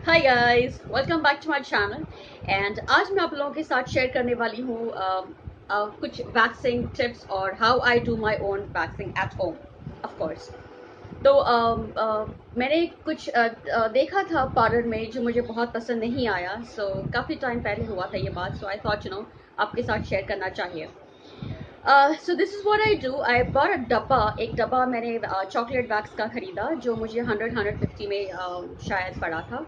Hi guys, welcome back to my channel. And आज मैं आप लोगों के साथ शेयर करने वाली हूँ कुछ वैक्सिंग टिप्स और how I do my own waxing at home of course. तो मैंने कुछ देखा था पार्लर में जो मुझे बहुत पसंद नहीं आया। काफ़ी टाइम पहले हुआ था ये बात, सो आई थॉट आपके साथ शेयर करना चाहिए। So this is what I do. I bought एक डब्बा मैंने चॉकलेट वैक्स का ख़रीदा जो मुझे 150 में शायद पड़ा था।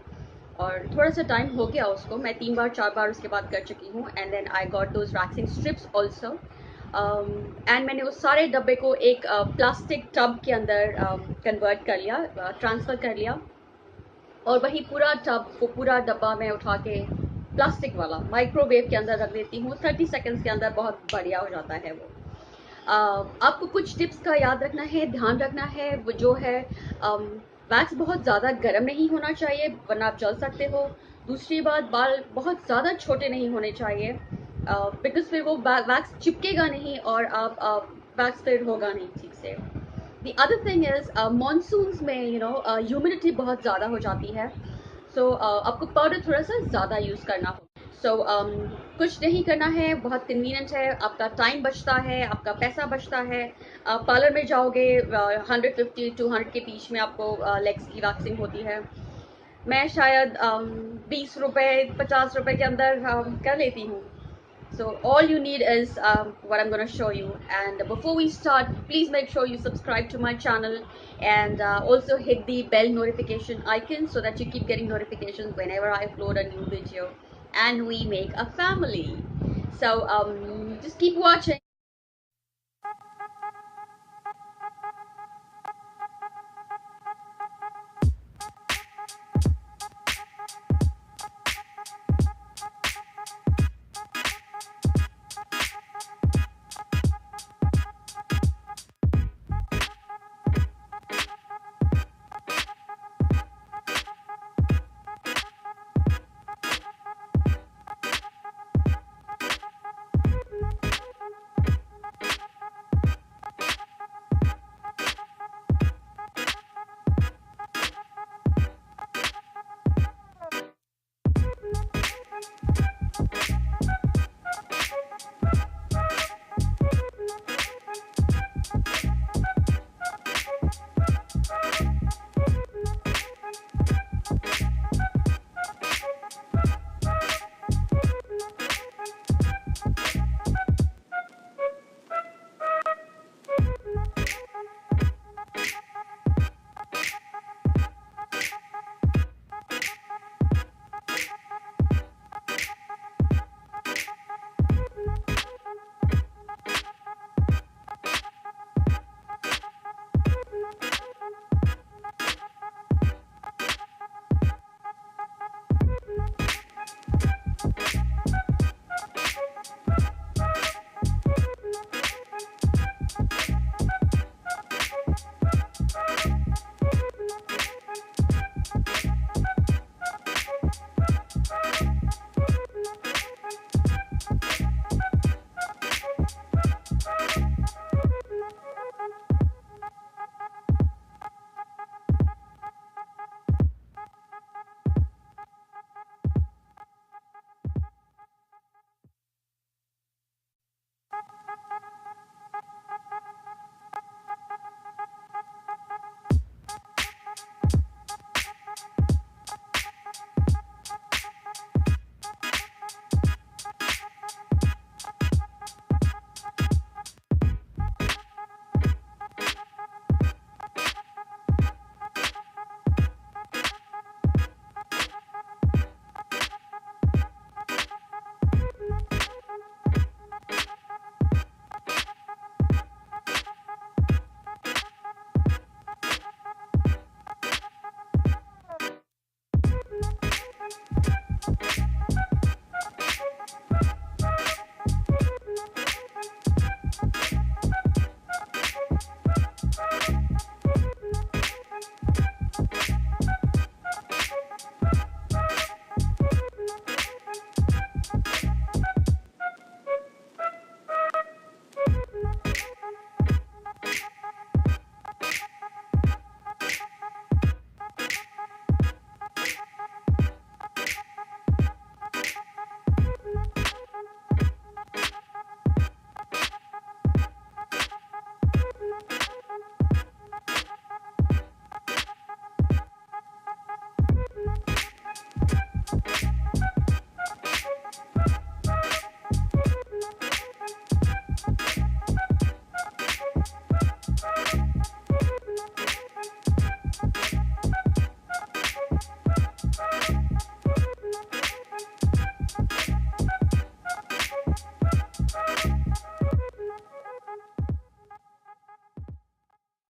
और थोड़ा सा टाइम हो गया उसको, मैं 3 बार 4 बार उसके बाद कर चुकी हूँ। And then I got those waxing strips also. And मैंने उस सारे डब्बे को एक प्लास्टिक टब के अंदर कन्वर्ट कर लिया, ट्रांसफ़र कर लिया। और वही पूरा टब, वो पूरा डब्बा मैं उठा के प्लास्टिक वाला माइक्रोवेव के अंदर रख देती हूँ। 30 सेकेंड्स के अंदर बहुत बढ़िया हो जाता है वो। आपको कुछ टिप्स का याद रखना है, ध्यान रखना है। वो जो है वैक्स बहुत ज़्यादा गर्म नहीं होना चाहिए वरना आप जल सकते हो। दूसरी बात, बाल बहुत ज़्यादा छोटे नहीं होने चाहिए बिकॉज फिर वो वैक्स चिपकेगा नहीं और आप वैक्स फिर होगा नहीं ठीक से। The other thing is monsoons में ह्यूमिडिटी बहुत ज़्यादा हो जाती है। आपको पाउडर थोड़ा सा ज़्यादा यूज़ करना हो। कुछ नहीं करना है, बहुत कन्वीनियंट है, आपका टाइम बचता है, आपका पैसा बचता है। पार्लर में जाओगे 150 200 के बीच में आपको लेग्स की वैक्सिंग होती है। मैं शायद 20 रुपए 50 रुपए के अंदर कर लेती हूँ। So all you need is what I'm going to show you. And before we start, please make sure you subscribe to my channel and also hit the bell notification icon so that you keep getting notifications whenever I upload a new video and we make a family. Just keep watching.